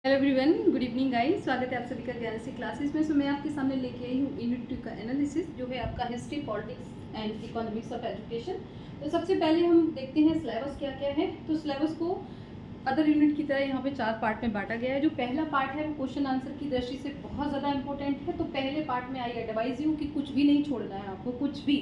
Hello everyone, good evening guys. स्वागत है आप सभी का ज्ञानसी क्लासेस में। मैं आपके सामने लेके आई हूँ यूनिट 2 का एनालिसिस, जो है आपका history, politics and economics of education. तो सबसे पहले हम देखते हैं सिलेबस क्या क्या है। तो सिलेबस को अदर यूनिट की तरह यहाँ पे 4 पार्ट में बांटा गया है। जो पहला पार्ट है वो क्वेश्चन आंसर की दृष्टि से बहुत ज़्यादा इंपॉर्टेंट है। तो पहले पार्ट में आई एडवाइज यू कि कुछ भी नहीं छोड़ना है आपको, कुछ भी,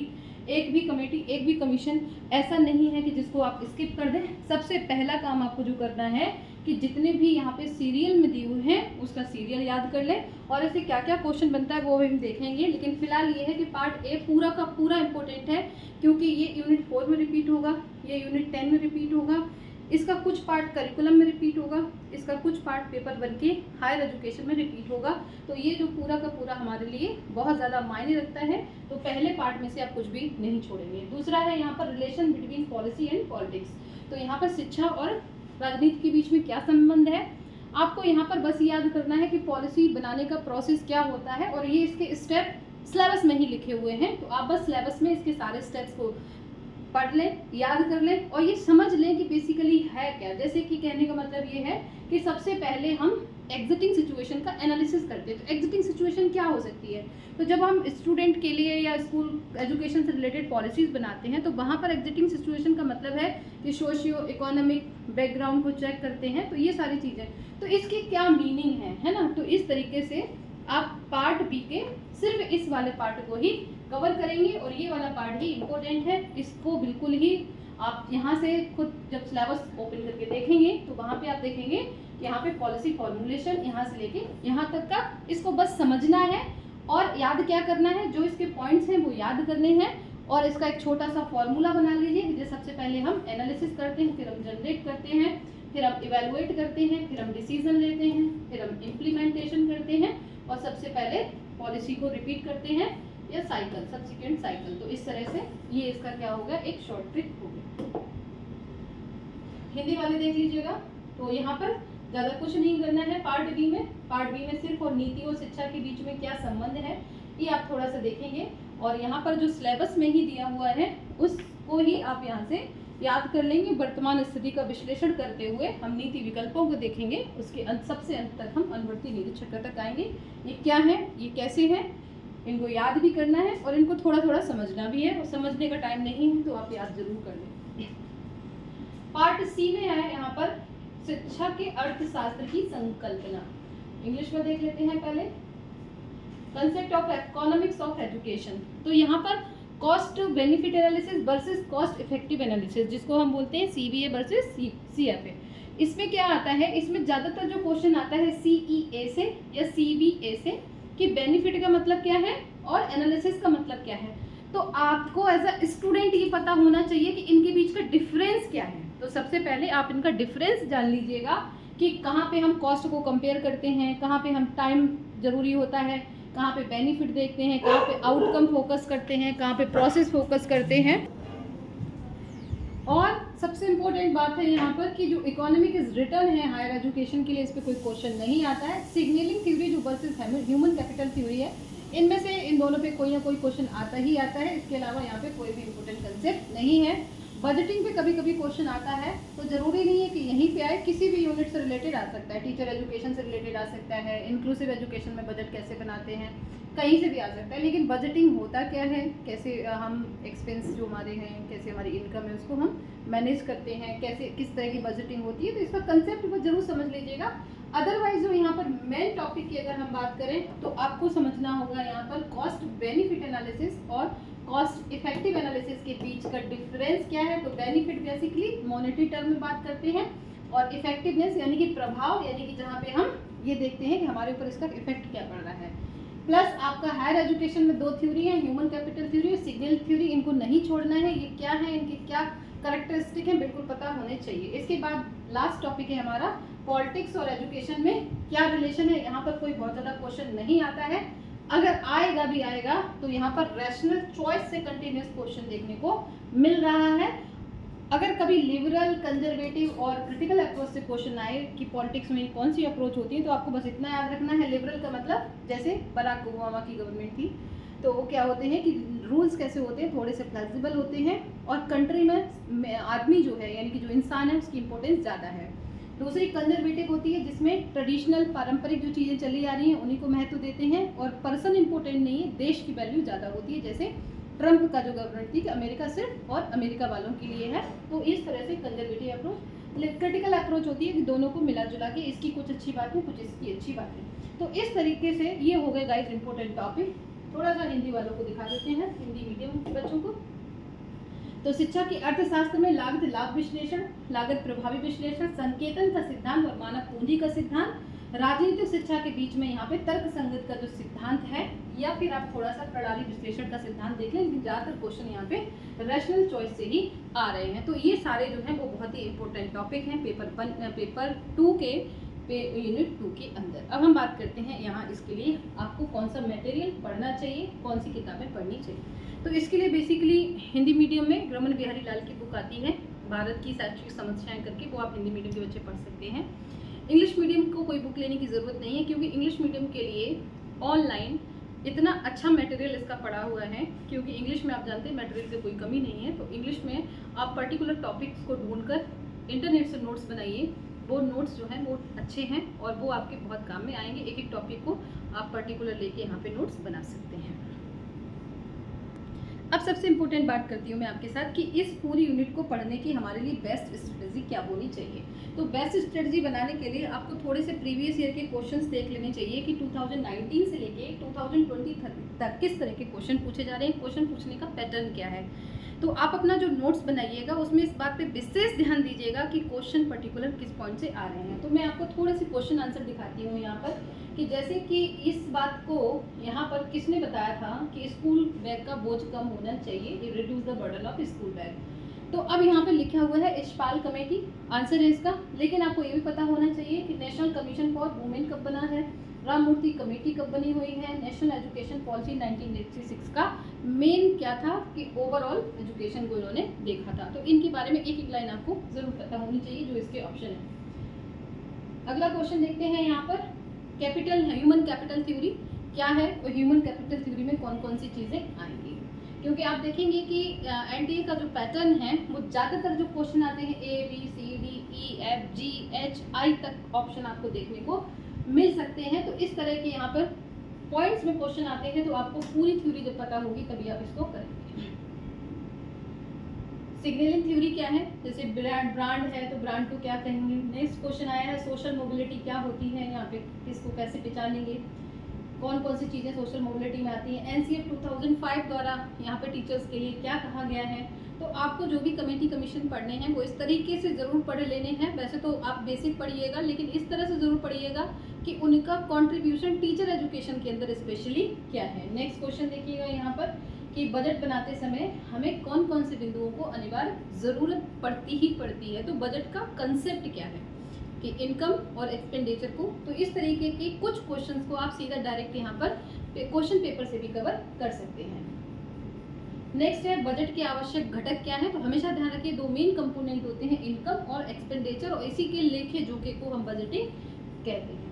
एक भी कमेटी, एक भी कमीशन ऐसा नहीं है कि जिसको आप स्किप कर दें। सबसे पहला काम आपको जो करना है कि जितने भी यहाँ पे सीरियल में दिए हुए हैं उसका सीरियल याद कर लें, और ऐसे क्या क्या क्वेश्चन बनता है वो भी हम देखेंगे। लेकिन फिलहाल ये है कि पार्ट ए पूरा का पूरा इंपॉर्टेंट है, क्योंकि ये यूनिट 4 में रिपीट होगा, ये यूनिट 10 में रिपीट होगा, इसका कुछ पार्ट करिकुलम में रिपीट होगा, इसका कुछ पार्ट पेपर 1 के हायर एजुकेशन में रिपीट होगा। तो ये जो पूरा का पूरा हमारे लिए बहुत ज़्यादा मायने रखता है। तो पहले पार्ट में से आप कुछ भी नहीं छोड़ेंगे। दूसरा है यहाँ पर relation between policy and politics. तो यहाँ पर शिक्षा और राजनीति के बीच में क्या संबंध है, आपको यहाँ पर बस याद करना है कि पॉलिसी बनाने का प्रोसेस क्या होता है, और ये इसके स्टेप सिलेबस में ही लिखे हुए हैं। तो आप बस सिलेबस में इसके सारे स्टेप्स को पढ़ लें, याद कर लें, और ये समझ लें कि बेसिकली है क्या। जैसे कि कहने का मतलब ये है कि सबसे पहले हम एग्जिटिंग सिचुएशन का एनालिसिस करते हैं। तो एग्जिटिंग सिचुएशन क्या हो सकती है, तो जब हम स्टूडेंट के लिए या स्कूल एजुकेशन से रिलेटेड पॉलिसीज़ बनाते हैं तो वहाँ पर एग्जिटिंग सिचुएशन का मतलब है कि सोशियो इकोनॉमिक बैकग्राउंड को चेक करते हैं। तो ये सारी चीज़ें, तो इसकी क्या मीनिंग है ना। तो इस तरीके से आप पार्ट बी के सिर्फ इस वाले पार्ट को ही कवर करेंगे, और ये वाला पार्ट ही इम्पोर्टेंट है। इसको बिल्कुल ही आप यहाँ से खुद जब सिलेबस ओपन करके देखेंगे तो वहाँ पे आप देखेंगे कि यहाँ पे पॉलिसी फॉर्मुलेशन यहाँ से लेके यहाँ तक का, इसको बस समझना है और याद क्या करना है, जो इसके पॉइंट्स हैं वो याद करने हैं, और इसका एक छोटा सा फॉर्मूला बना लीजिए। जैसे सबसे पहले हम एनालिसिस करते हैं, फिर हम जनरेट करते हैं, फिर हम इवेलुएट करते हैं, फिर हम डिसीजन लेते हैं, फिर हम इम्प्लीमेंटेशन करते हैं, और सबसे पहले पॉलिसी को रिपीट करते हैं या साइकिल, सब्सिक्वेंट साइकिल। तो इस तरह से ये इसका क्या होगा, एक शॉर्ट ट्रिक होगी। हिंदी वाले देख लीजिएगा। तो यहाँ पर ज़्यादा कुछ नहीं करना है। पार्ट बी में सिर्फ और नीति और शिक्षा के बीच में क्या संबंध है ये आप थोड़ा सा देखेंगे, और यहाँ पर जो सिलेबस में ही दिया हुआ है उसको ही आप यहाँ से याद कर लेंगे। वर्तमान स्थिति का विश्लेषण करते हुए हम नीति विकल्पों को देखेंगे, उसके सबसे अंत तक हम अनुवर्ती निरीक्षक तक आएंगे। ये क्या है, ये कैसे है, इनको याद भी करना है और इनको थोड़ा थोड़ा समझना भी है। और समझने का टाइम नहीं है तो आप याद जरूर कर लें। पार्ट सी में है यहाँ पर शिक्षा के अर्थशास्त्र की संकल्पना। इंग्लिश में देख लेते हैं पहले, concept of economics of education. तो यहाँ पर cost benefit analysis versus cost effective analysis, जिसको हम बोलते हैं CBA वर्सेस CFA। इसमें क्या आता है, इसमें ज़्यादातर जो क्वेश्चन आता है CEA से या CBA से कि बेनिफिट का मतलब क्या है और एनालिसिस का मतलब क्या है। तो आपको एज अ स्टूडेंट ये पता होना चाहिए कि इनके बीच का डिफरेंस क्या है। तो सबसे पहले आप इनका डिफरेंस जान लीजिएगा कि कहाँ पे हम कॉस्ट को कंपेयर करते हैं, कहाँ पे हम टाइम ज़रूरी होता है, कहाँ पे बेनिफिट देखते हैं, कहाँ पे आउटकम फोकस करते हैं, कहाँ पे प्रोसेस फोकस करते हैं। और सबसे इम्पोर्टेंट बात है यहाँ पर कि जो इकोनॉमिक इज रिटर्न है हायर एजुकेशन के लिए, इस पर कोई क्वेश्चन नहीं आता है। सिग्नलिंग थ्योरी जो वर्सेस ह्यूमन कैपिटल थ्योरी है, इनमें से इन दोनों पे कोई ना कोई क्वेश्चन आता ही आता है। इसके अलावा यहाँ पे कोई भी इम्पोर्टेंट कंसेप्ट नहीं है। बजटिंग पे कभी कभी क्वेश्चन आता है, तो ज़रूरी नहीं है कि यहीं पे आए, किसी भी यूनिट से रिलेटेड आ सकता है। टीचर एजुकेशन से रिलेटेड आ सकता है, इंक्लूसिव एजुकेशन में बजट कैसे बनाते हैं, कहीं से भी आ सकता है। लेकिन बजटिंग होता क्या है, कैसे हम एक्सपेंस जो हमारे हैं, कैसे हमारी इनकम है उसको हम मैनेज करते हैं, कैसे किस तरह की बजटिंग होती है, तो इसका कंसेप्ट वो जरूर समझ लीजिएगा। अदरवाइज जो यहाँ पर मेन टॉपिक की अगर हम बात करें तो आपको समझना होगा यहाँ पर कॉस्ट बेनिफिट एनालिसिस और कॉस्ट इफेक्टिव एनालिसिस के बीच का डिफरेंस क्या है। तो बेनिफिट बेसिकली मॉनेटरी टर्म में बात करते हैं, और इफेक्टिवनेस यानी कि प्रभाव, यानी कि जहाँ पे हम ये देखते हैं कि हमारे ऊपर इसका इफेक्ट क्या पड़ रहा है। प्लस आपका हायर एजुकेशन में 2 थ्योरी है, ह्यूमन कैपिटल थ्योरी और सिग्नल थ्योरी। इनको नहीं छोड़ना है। ये क्या है, इनके क्या करेक्टरिस्टिक है, बिल्कुल पता होने चाहिए। इसके बाद लास्ट टॉपिक है हमारा पॉलिटिक्स और एजुकेशन में क्या रिलेशन है। यहाँ पर कोई बहुत ज़्यादा क्वेश्चन नहीं आता है, अगर आएगा भी आएगा तो यहाँ पर रैशनल चॉइस से कंटिन्यूस क्वेश्चन देखने को मिल रहा है। अगर कभी लिबरल, कंजर्वेटिव और क्रिटिकल अप्रोच से क्वेश्चन आए कि पॉलिटिक्स में कौन सी अप्रोच होती है, तो आपको बस इतना याद रखना है। लिबरल का मतलब जैसे बराक ओबामा की गवर्नमेंट थी, तो वो क्या होते हैं कि रूल्स कैसे होते हैं, थोड़े से फ्लेक्सिबल होते हैं, और कंट्री में आदमी जो है यानी कि जो इंसान है उसकी इंपॉर्टेंस ज़्यादा है। दूसरी कंजर्वेटिव होती है, जिसमें ट्रेडिशनल पारंपरिक जो चीज़ें चली आ रही हैं उन्हीं को महत्व देते हैं और पर्सन इंपॉर्टेंट नहीं है, देश की वैल्यू ज़्यादा होती है। जैसे ट्रंप का जो गवर्नमेंट थी कि अमेरिका सिर्फ और अमेरिका वालों के लिए है, तो इस तरह से कंजर्वेटिव अप्रोच। क्रिटिकल अप्रोच होती है कि दोनों को मिला जुला के इसकी कुछ अच्छी बात है, कुछ इसकी अच्छी बात है। तो इस तरीके से ये हो गए गाइस इंपॉर्टेंट टॉपिक। थोड़ा सा हिंदी वालों को दिखा देते हैं, हिंदी मीडियम के बच्चों को। तो शिक्षा की अर्थशास्त्र में लागत लाभ विश्लेषण, लागत प्रभावी विश्लेषण, संकेतन का सिद्धांत और मानव पूंजी का सिद्धांत। राजनीतिक शिक्षा के बीच में यहाँ पे तर्क संगत का जो सिद्धांत है, या फिर आप थोड़ा सा प्रणाली विश्लेषण का सिद्धांत देख लें, लेकिन ज़्यादातर क्वेश्चन यहाँ पे रैशनल चॉइस से ही आ रहे हैं। तो ये सारे जो हैं वो बहुत ही इंपॉर्टेंट टॉपिक हैं पेपर 2 के यूनिट 2 के अंदर। अब हम बात करते हैं यहाँ इसके लिए आपको कौन सा मटेरियल पढ़ना चाहिए, कौन सी किताबें पढ़नी चाहिए। तो इसके लिए बेसिकली हिंदी मीडियम में रमन बिहारी लाल की बुक आती है, भारत की शैक्षिक समस्याएं करके, वो आप हिंदी मीडियम के बच्चे पढ़ सकते हैं। इंग्लिश मीडियम को कोई बुक लेने की ज़रूरत नहीं है, क्योंकि इंग्लिश मीडियम के लिए ऑनलाइन इतना अच्छा मटेरियल इसका पड़ा हुआ है, क्योंकि इंग्लिश में आप जानते हैं मटेरियल की कोई कमी नहीं है। तो इंग्लिश में आप पर्टिकुलर टॉपिक्स को ढूंढकर इंटरनेट से नोट्स बनाइए, वो नोट्स जो हैं वो अच्छे हैं और वो आपके बहुत काम में आएंगे। एक एक टॉपिक को आप पर्टिकुलर लेके यहाँ पे नोट्स बना सकते हैं। अब सबसे इम्पोर्टेंट बात करती हूँ मैं आपके साथ कि इस पूरी यूनिट को पढ़ने की हमारे लिए बेस्ट स्ट्रेटजी क्या होनी चाहिए। तो बेस्ट स्ट्रेटजी बनाने के लिए आपको थोड़े से प्रीवियस ईयर के क्वेश्चंस देख लेने चाहिए कि 2019 से लेके 2020 तक किस तरह के क्वेश्चन पूछे जा रहे हैं, क्वेश्चन पूछने का पैटर्न क्या है। तो आप अपना जो नोट्स बनाइएगा उसमें इस बात पे विशेष ध्यान दीजिएगा कि क्वेश्चन पर्टिकुलर किस पॉइंट से आ रहे हैं। तो मैं आपको थोड़े से क्वेश्चन आंसर दिखाती हूँ यहाँ पर, कि जैसे कि इस बात को यहाँ पर किसने बताया था कि स्कूल बैग का बोझ कम होना चाहिए, reduce the burden of school bag. तो अब यहाँ पे लिखा हुआ है यशपाल कमेटी, आंसर है इसका। लेकिन आपको ये भी पता होना चाहिए कि नेशनल कमीशन फॉर वुमेन कब बना है, राममूर्ति कमेटी कब बनी हुई है, नेशनल एजुकेशन पॉलिसी 1986 का मेन क्या था कि ओवरऑल एजुकेशन को इन्होंने देखा था। तो इनके बारे में एक एक लाइन आपको जरूर पता होनी चाहिए जो इसके ऑप्शन है। अगला क्वेश्चन देखते हैं यहाँ पर, कैपिटल ह्यूमन कैपिटल थ्योरी क्या है और ह्यूमन कैपिटल थ्योरी में कौन कौन सी चीज़ें आएंगी। क्योंकि आप देखेंगे कि एनडीए का जो पैटर्न है वो ज़्यादातर जो क्वेश्चन आते हैं ABCDEFGHI तक ऑप्शन आपको देखने को मिल सकते हैं। तो इस तरह के यहाँ पर पॉइंट्स में क्वेश्चन आते हैं, तो आपको पूरी थ्योरी जब पता होगी तभी आप इसको करेंगे। सिग्नलिंग थ्योरी क्या है, जैसे ब्रांड है तो ब्रांड को क्या कहेंगे। नेक्स्ट क्वेश्चन आया है सोशल मोबिलिटी क्या होती है, यहाँ पे किसको कैसे पहचानेंगे, कौन कौन सी चीज़ें सोशल मोबिलिटी में आती हैं। एनसीएफ 2005 द्वारा यहाँ पे टीचर्स के लिए क्या कहा गया है। तो आपको जो भी कमेटी कमीशन पढ़ने हैं वो इस तरीके से ज़रूर पढ़ लेने हैं। वैसे तो आप बेसिक पढ़िएगा, लेकिन इस तरह से ज़रूर पढ़िएगा कि उनका कंट्रीब्यूशन टीचर एजुकेशन के अंदर स्पेशली क्या है। नेक्स्ट क्वेश्चन देखिएगा यहाँ पर कि बजट बनाते समय हमें कौन कौन से बिंदुओं को अनिवार्य ज़रूरत पड़ती ही पड़ती है। तो बजट का कंसेप्ट क्या है कि इनकम और एक्सपेंडिचर को। तो इस तरीके के कुछ क्वेश्चंस को आप सीधा डायरेक्ट यहाँ पर क्वेश्चन पेपर से भी कवर कर सकते हैं। नेक्स्ट है बजट के आवश्यक घटक क्या है। तो हमेशा ध्यान रखिए दो मेन कंपोनेंट होते हैं, इनकम और एक्सपेंडिचर, और इसी के लेखे जोखे को हम बजटिंग कहते हैं।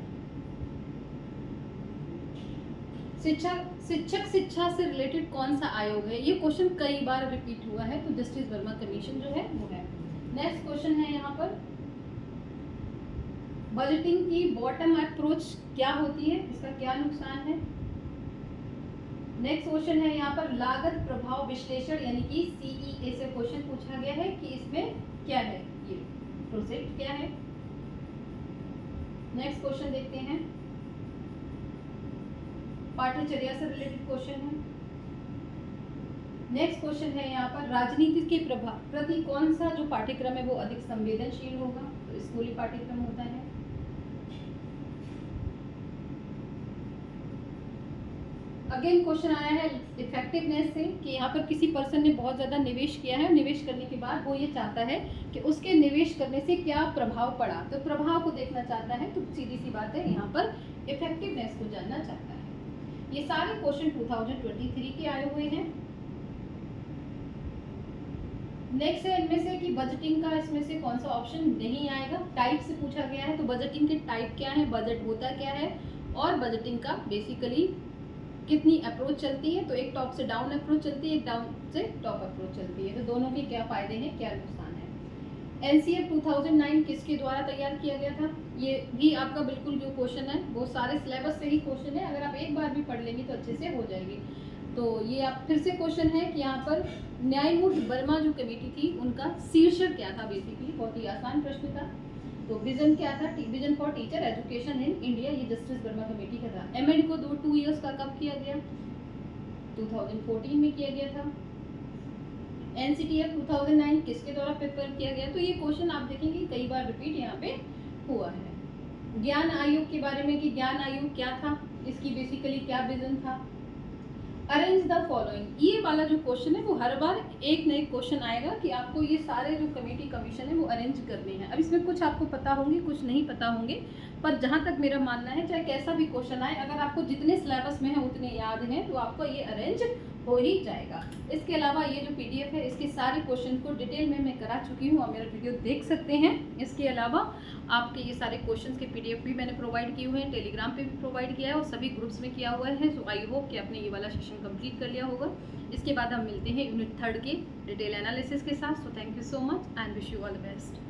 शिक्षक शिक्षा से रिलेटेड कौन सा आयोग है, ये क्वेश्चन कई बार रिपीट हुआ है, तो जस्टिस वर्मा कमीशन जो है वो है। नेक्स्ट क्वेश्चन है यहाँ पर बजटिंग की बॉटम अप्रोच क्या होती है, इसका क्या नुकसान है। नेक्स्ट क्वेश्चन है यहाँ पर लागत प्रभाव विश्लेषण यानी कि CEA से क्वेश्चन पूछा गया है कि इसमें क्या है, ये प्रोजेक्ट क्या है। नेक्स्ट क्वेश्चन देखते हैं, पाठ्यचर्या से रिलेटेड क्वेश्चन है। नेक्स्ट क्वेश्चन है यहाँ पर राजनीति के प्रभाव प्रति कौन सा जो पाठ्यक्रम है वो अधिक संवेदनशील होगा। तो स्कूली पाठ्यक्रम होता है। अगेन क्वेश्चन आया है इफेक्टिवनेस से कि यहाँ पर किसी पर्सन ने बहुत ज़्यादा निवेश किया है, निवेश करने के बाद वो ये चाहता है कि उसके निवेश करने से क्या प्रभाव पड़ा। तो प्रभाव को देखना चाहता है, तो सीधी सी बात है यहाँ पर इफेक्टिवनेस को जानना चाहता है। ये सारे क्वेश्चन 2023 के आए हुए हैं। नेक्स्ट है इनमें से कि बजटिंग का इसमें से कौन सा ऑप्शन नहीं आएगा। टाइप से पूछा गया है, तो बजटिंग के टाइप क्या है, बजट होता क्या है, और बजटिंग का बेसिकली कितनी अप्रोच चलती है। तो एक टॉप से डाउन अप्रोच चलती है, एक डाउन से टॉप अप्रोच चलती है। तो दोनों के क्या फ़ायदे हैं, क्या नुकसान है। एनसीएफ 2009 किसके द्वारा तैयार किया गया था? ये भी आपका बिल्कुल जो क्वेश्चन है वो सारे सिलेबस से ही क्वेश्चन है, अगर आप एक बार भी पढ़ लेंगे तो अच्छे से हो जाएगी। तो ये आप फिर से क्वेश्चन है कि यहाँ पर न्यायमूर्ति वर्मा जो कमेटी थी उनका शीर्षक क्या था? बेसिकली बहुत ही आसान प्रश्न था। तो विजन क्या था? Vision for teacher education in India, ये जस्टिस वर्मा कमेटी का था। एमएड को 2 ईयर्स का कब किया गया? 2014 में किया गया था। एनसीटीएफ 2009 किसके द्वारा प्रिपेयर किया गया? तो ये क्वेश्चन आप देखेंगे कई बार रिपीट यहाँ पे हुआ है। ज्ञान आयोग के बारे में कि ज्ञान आयोग क्या था, इसकी बेसिकली क्या विजन था। अरेंज द फॉलोइंग, ये वाला जो क्वेश्चन है वो हर बार एक न एक क्वेश्चन आएगा कि आपको ये सारे जो कमेटी कमीशन है वो अरेंज करने हैं। अब इसमें कुछ आपको पता होंगे, कुछ नहीं पता होंगे, पर जहाँ तक मेरा मानना है चाहे कैसा भी क्वेश्चन आए, अगर आपको जितने सिलेबस में है उतने याद हैं तो आपको ये अरेंज हो ही जाएगा। इसके अलावा ये जो पीडीएफ है इसके सारे क्वेश्चन को डिटेल में मैं करा चुकी हूँ, आप मेरा वीडियो देख सकते हैं। इसके अलावा आपके ये सारे क्वेश्चंस के पीडीएफ भी मैंने प्रोवाइड किए हुए हैं, टेलीग्राम पे भी प्रोवाइड किया है और सभी ग्रुप्स में किया हुआ है। सो आई होप कि आपने ये वाला सेशन कंप्लीट कर लिया होगा। इसके बाद हम मिलते हैं यूनिट 3 के डिटेल एनालिसिस के साथ। So thank you so much and wish you all the best.